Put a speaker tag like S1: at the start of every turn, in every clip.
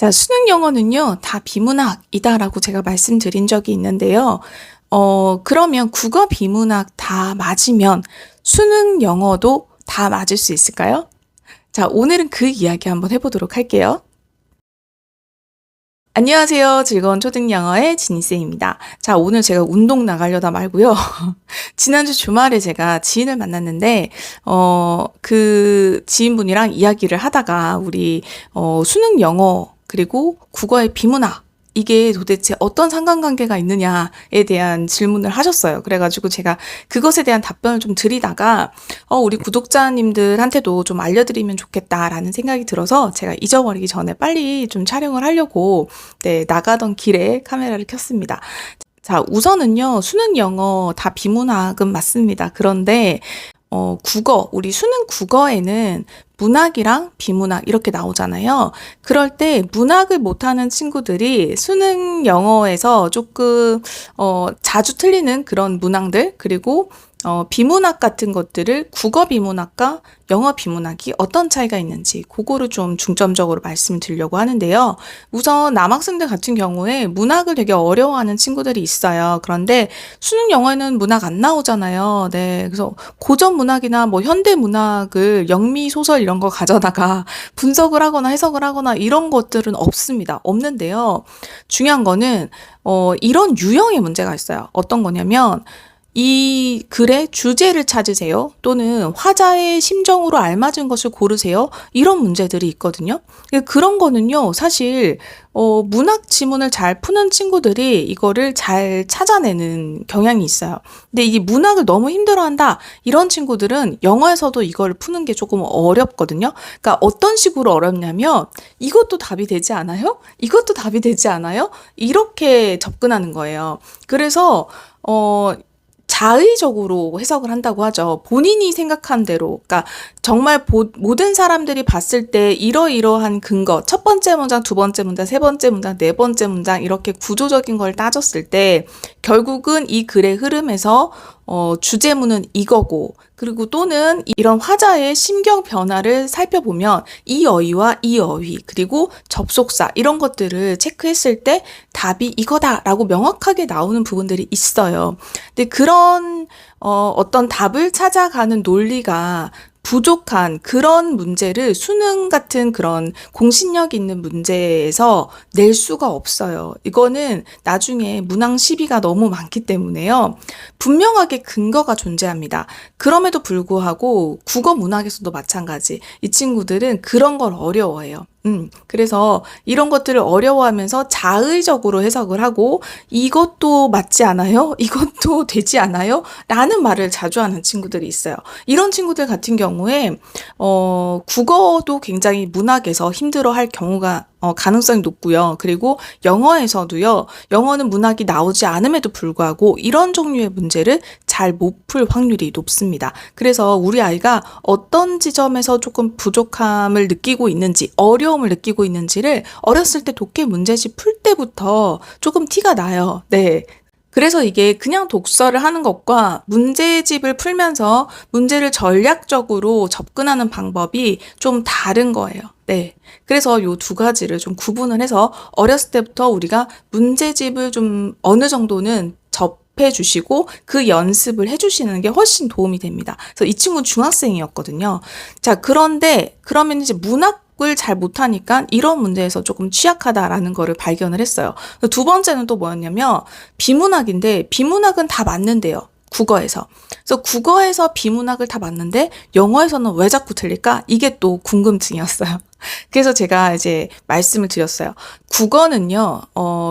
S1: 자, 수능 영어는요, 다 비문학이다라고 제가 말씀드린 적이 있는데요. 그러면 국어 비문학 다 맞으면 수능 영어도 다 맞을 수 있을까요? 자, 오늘은 그 이야기 한번 해보도록 할게요. 안녕하세요. 즐거운 초등영어의 지니쌤입니다. 자, 오늘 제가 운동 나가려다 말고요. 지난주 주말에 제가 지인을 만났는데, 그 지인분이랑 이야기를 하다가 우리, 수능 영어, 그리고 국어의 비문학, 이게 도대체 어떤 상관관계가 있느냐에 대한 질문을 하셨어요. 그래가지고 제가 그것에 대한 답변을 좀 드리다가, 우리 구독자님들한테도 좀 알려드리면 좋겠다라는 생각이 들어서 제가 잊어버리기 전에 빨리 좀 촬영을 하려고, 네, 나가던 길에 카메라를 켰습니다. 자, 우선은요, 수능 영어 다 비문학은 맞습니다. 그런데, 우리 수능 국어에는 문학이랑 비문학 이렇게 나오잖아요. 그럴 때 문학을 못하는 친구들이 수능 영어에서 조금, 자주 틀리는 그런 문항들, 그리고 비문학 같은 것들을 국어 비문학과 영어 비문학이 어떤 차이가 있는지 그거를 좀 중점적으로 말씀드리려고 하는데요. 우선 남학생들 같은 경우에 문학을 되게 어려워하는 친구들이 있어요. 그런데 수능 영어에는 문학 안 나오잖아요. 네, 그래서 고전 문학이나 뭐 현대 문학을 영미 소설 이런 거 가져다가 분석을 하거나 해석을 하거나 이런 것들은 없습니다. 없는데요. 중요한 거는 이런 유형의 문제가 있어요. 어떤 거냐면 이 글의 주제를 찾으세요. 또는 화자의 심정으로 알맞은 것을 고르세요. 이런 문제들이 있거든요. 그런 거는요, 사실, 문학 지문을 잘 푸는 친구들이 이거를 잘 찾아내는 경향이 있어요. 근데 이 문학을 너무 힘들어한다. 이런 친구들은 영어에서도 이걸 푸는 게 조금 어렵거든요. 그러니까 어떤 식으로 어렵냐면, 이것도 답이 되지 않아요? 이것도 답이 되지 않아요? 이렇게 접근하는 거예요. 그래서, 자의적으로 해석을 한다고 하죠. 본인이 생각한 대로, 그러니까 정말 모든 사람들이 봤을 때 이러이러한 근거, 첫 번째 문장, 두 번째 문장, 세 번째 문장, 네 번째 문장 이렇게 구조적인 걸 따졌을 때 결국은 이 글의 흐름에서 주제문은 이거고, 그리고 또는 이런 화자의 심경 변화를 살펴보면 이 어휘와 이 어휘, 그리고 접속사 이런 것들을 체크했을 때 답이 이거다라고 명확하게 나오는 부분들이 있어요. 근데 그런 어떤 답을 찾아가는 논리가 부족한 그런 문제를 수능 같은 그런 공신력 있는 문제에서 낼 수가 없어요. 이거는 나중에 문항 시비가 너무 많기 때문에요. 분명하게 근거가 존재합니다. 그럼에도 불구하고 국어 문학에서도 마찬가지. 이 친구들은 그런 걸 어려워해요. 그래서 이런 것들을 어려워하면서 자의적으로 해석을 하고 이것도 맞지 않아요? 이것도 되지 않아요? 라는 말을 자주 하는 친구들이 있어요. 이런 친구들 같은 경우에 국어도 굉장히 문학에서 힘들어할 경우가 가능성이 높고요. 그리고 영어에서도요. 영어는 문학이 나오지 않음에도 불구하고 이런 종류의 문제를 잘 못 풀 확률이 높습니다. 그래서 우리 아이가 어떤 지점에서 조금 부족함을 느끼고 있는지, 어려움을 느끼고 있는지를 어렸을 때 독해 문제집 풀 때부터 조금 티가 나요. 네. 그래서 이게 그냥 독서를 하는 것과 문제집을 풀면서 문제를 전략적으로 접근하는 방법이 좀 다른 거예요. 네. 그래서 요 두 가지를 좀 구분을 해서 어렸을 때부터 우리가 문제집을 좀 어느 정도는 접해 주시고 그 연습을 해 주시는 게 훨씬 도움이 됩니다. 그래서 이 친구는 중학생이었거든요. 자, 그런데 그러면 이제 문학을 잘 못하니까 이런 문제에서 조금 취약하다라는 거를 발견을 했어요. 두 번째는 또 뭐였냐면 비문학인데 비문학은 다 맞는데요. 국어에서. 그래서 국어에서 비문학을 다 맞는데 영어에서는 왜 자꾸 틀릴까? 이게 또 궁금증이었어요. 그래서 제가 이제 말씀을 드렸어요. 국어는요,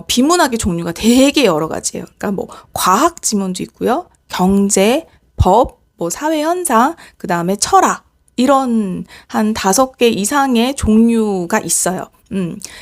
S1: 비문학의 종류가 되게 여러 가지예요. 그러니까 뭐 과학 지문도 있고요. 경제, 법, 뭐 사회 현상, 그 다음에 철학. 이런 한 5개 이상의 종류가 있어요.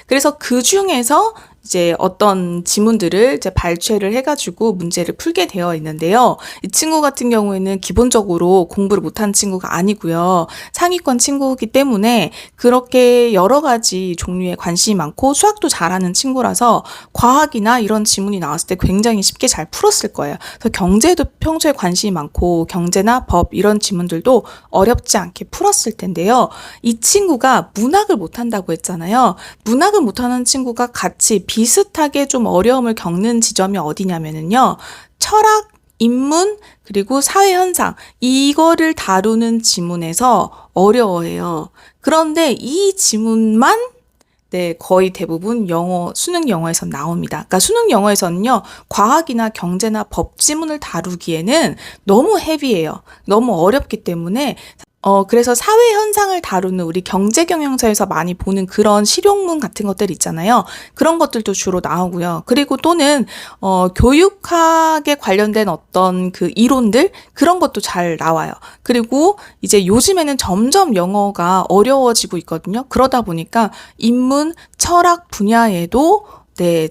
S1: 그래서 그 중에서 이제 어떤 지문들을 이제 발췌를 해가지고 문제를 풀게 되어 있는데요. 이 친구 같은 경우에는 기본적으로 공부를 못한 친구가 아니고요. 상위권 친구이기 때문에 그렇게 여러 가지 종류의 관심이 많고 수학도 잘하는 친구라서 과학이나 이런 지문이 나왔을 때 굉장히 쉽게 잘 풀었을 거예요. 그래서 경제도 평소에 관심이 많고 경제나 법 이런 지문들도 어렵지 않게 풀었을 텐데요. 이 친구가 문학을 못한다고 했잖아요. 문학을 못하는 친구가 같이 비슷하게 좀 어려움을 겪는 지점이 어디냐면요. 철학, 인문, 그리고 사회현상 이거를 다루는 지문에서 어려워해요. 그런데 이 지문만 거의 대부분 수능 영어에서 나옵니다. 그러니까 수능 영어에서는요, 과학이나 경제나 법 지문을 다루기에는 너무 헤비해요. 너무 어렵기 때문에 그래서 사회 현상을 다루는 우리 경제 경영서에서 많이 보는 그런 실용문 같은 것들 있잖아요. 그런 것들도 주로 나오고요. 그리고 또는 교육학에 관련된 어떤 그 이론들 그런 것도 잘 나와요. 그리고 이제 요즘에는 점점 영어가 어려워지고 있거든요. 그러다 보니까 인문, 철학 분야에도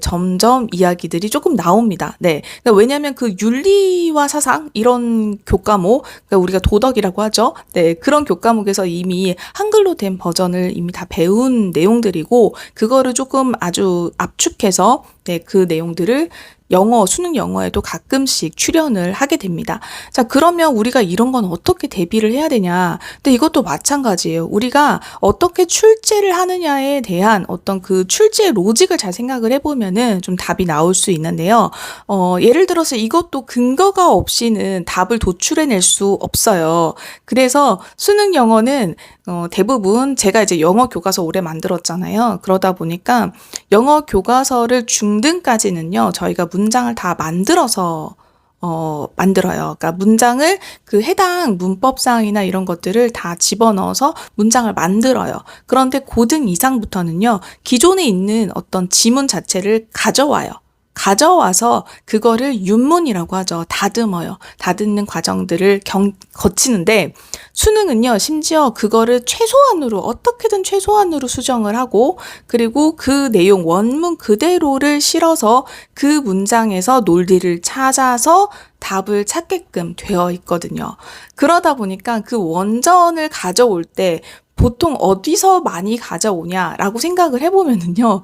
S1: 점점 이야기들이 조금 나옵니다. 그러니까 왜냐하면 그 윤리와 사상 이런 교과목, 그러니까 우리가 도덕이라고 하죠. 그런 교과목에서 이미 한글로 된 버전을 이미 다 배운 내용들이고 그거를 조금 아주 압축해서 그 내용들을 수능 영어에도 가끔씩 출연을 하게 됩니다. 자, 그러면 우리가 이런 건 어떻게 대비를 해야 되냐? 근데 이것도 마찬가지예요. 우리가 어떻게 출제를 하느냐에 대한 어떤 그 출제 로직을 잘 생각을 해보면은 좀 답이 나올 수 있는데요. 예를 들어서 이것도 근거가 없이는 답을 도출해낼 수 없어요. 그래서 수능 영어는 대부분 제가 이제 영어 교과서 오래 만들었잖아요. 그러다 보니까 영어 교과서를 중등까지는요, 저희가 문장을 다 만들어서 만들어요. 그러니까 문장을 그 해당 문법상이나 이런 것들을 다 집어넣어서 문장을 만들어요. 그런데 고등 이상부터는요, 기존에 있는 어떤 지문 자체를 가져와서 그거를 윤문이라고 하죠. 다듬어요. 다듬는 과정들을 거치는데 수능은요, 심지어 그거를 어떻게든 최소한으로 수정을 하고 그리고 그 내용 원문 그대로를 실어서 그 문장에서 논리를 찾아서 답을 찾게끔 되어 있거든요. 그러다 보니까 그 원전을 가져올 때 보통 어디서 많이 가져오냐라고 생각을 해보면은요,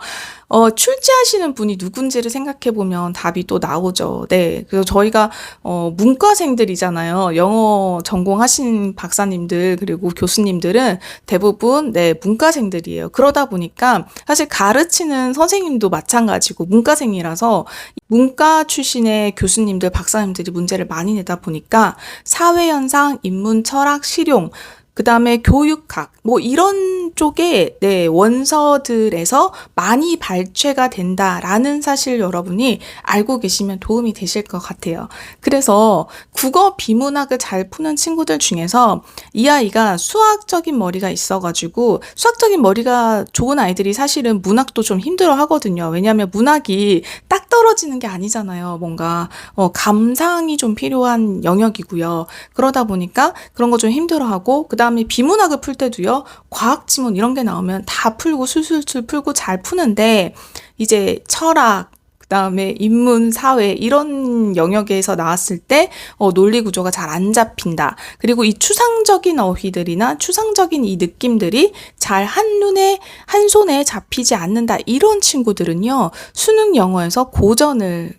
S1: 출제하시는 분이 누군지를 생각해보면 답이 또 나오죠. 그래서 저희가, 문과생들이잖아요. 영어 전공하신 박사님들, 그리고 교수님들은 대부분, 문과생들이에요. 그러다 보니까 사실 가르치는 선생님도 마찬가지고 문과생이라서 문과 출신의 교수님들, 박사님들이 문제를 많이 내다 보니까 사회현상, 인문, 철학, 실용, 그 다음에 교육학, 이런 쪽에, 원서들에서 많이 발췌가 된다라는 사실 여러분이 알고 계시면 도움이 되실 것 같아요. 그래서 국어 비문학을 잘 푸는 친구들 중에서 이 아이가 수학적인 머리가 있어가지고 수학적인 머리가 좋은 아이들이 사실은 문학도 좀 힘들어 하거든요. 왜냐하면 문학이 딱 떨어지는 게 아니잖아요. 뭔가, 감상이 좀 필요한 영역이고요. 그러다 보니까 그런 거 좀 힘들어 하고, 그 다음에 비문학을 풀 때도요, 과학 지문 이런 게 나오면 다 풀고 술술술 풀고 잘 푸는데 이제 철학, 그 다음에 인문, 사회 이런 영역에서 나왔을 때 논리 구조가 잘 안 잡힌다. 그리고 이 추상적인 어휘들이나 추상적인 이 느낌들이 잘 한손에 잡히지 않는다. 이런 친구들은요, 수능 영어에서 고전을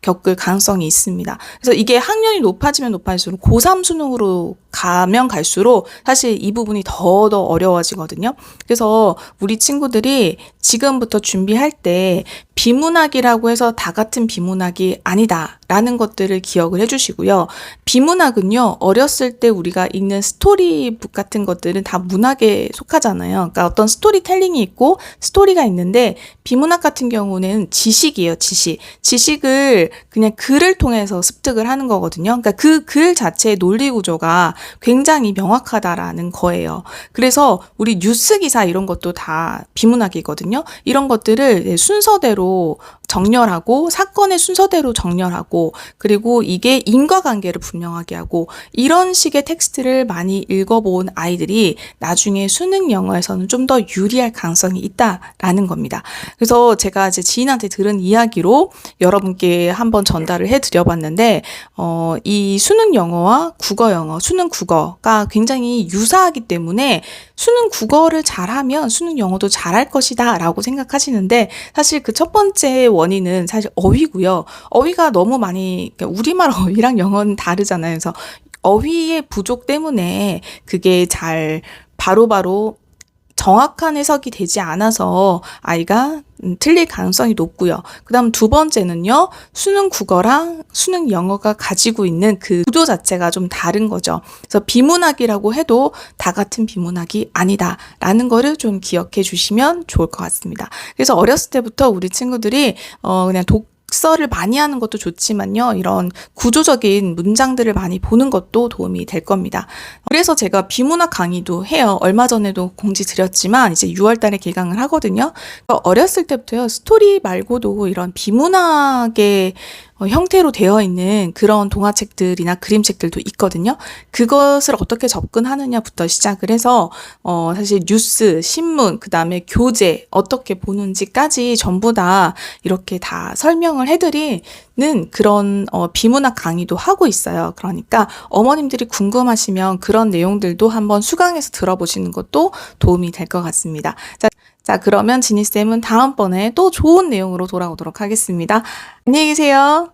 S1: 겪을 가능성이 있습니다. 그래서 이게 학년이 높아지면 높아질수록 고3 수능으로 가면 갈수록 사실 이 부분이 더 어려워지거든요. 그래서 우리 친구들이 지금부터 준비할 때 비문학이라고 해서 다 같은 비문학이 아니다라는 것들을 기억을 해주시고요. 비문학은요, 어렸을 때 우리가 읽는 스토리북 같은 것들은 다 문학에 속하잖아요. 그러니까 어떤 스토리텔링이 있고 스토리가 있는데 비문학 같은 경우는 지식이에요, 지식. 지식을 그냥 글을 통해서 습득을 하는 거거든요. 그러니까 그 글 자체의 논리 구조가 굉장히 명확하다라는 거예요. 그래서 우리 뉴스 기사 이런 것도 다 비문학이거든요. 이런 것들을 순서대로 정렬하고 사건의 순서대로 정렬하고 그리고 이게 인과관계를 분명하게 하고 이런 식의 텍스트를 많이 읽어본 아이들이 나중에 수능 영어에서는 좀 더 유리할 가능성이 있다라는 겁니다. 그래서 제가 이제 지인한테 들은 이야기로 여러분께 한번 전달을 해드려봤는데 이 수능 영어와 국어 영어, 수능 국어가 굉장히 유사하기 때문에 수능 국어를 잘하면 수능 영어도 잘할 것이다 라고 생각하시는데 사실 그 첫 번째 원인은 사실 어휘고요. 어휘가 너무 많이 그러니까 우리말 어휘랑 영어는 다르잖아요. 그래서 어휘의 부족 때문에 그게 잘 바로바로 정확한 해석이 되지 않아서 아이가 틀릴 가능성이 높고요. 그 다음 두 번째는요. 수능 국어랑 수능 영어가 가지고 있는 그 구조 자체가 좀 다른 거죠. 그래서 비문학이라고 해도 다 같은 비문학이 아니다라는 거를 좀 기억해 주시면 좋을 것 같습니다. 그래서 어렸을 때부터 우리 친구들이 그냥 독서를 많이 하는 것도 좋지만요. 이런 구조적인 문장들을 많이 보는 것도 도움이 될 겁니다. 그래서 제가 비문학 강의도 해요. 얼마 전에도 공지 드렸지만 이제 6월 달에 개강을 하거든요. 어렸을 때부터요. 스토리 말고도 이런 비문학의 형태로 되어 있는 그런 동화책들이나 그림책들도 있거든요. 그것을 어떻게 접근하느냐부터 시작을 해서 사실 뉴스, 신문, 그 다음에 교재 어떻게 보는지까지 전부 다 이렇게 다 설명을 해드리는 그런 비문학 강의도 하고 있어요. 그러니까 어머님들이 궁금하시면 그런 내용들도 한번 수강해서 들어보시는 것도 도움이 될 것 같습니다. 자, 그러면 지니쌤은 다음번에 또 좋은 내용으로 돌아오도록 하겠습니다. 안녕히 계세요.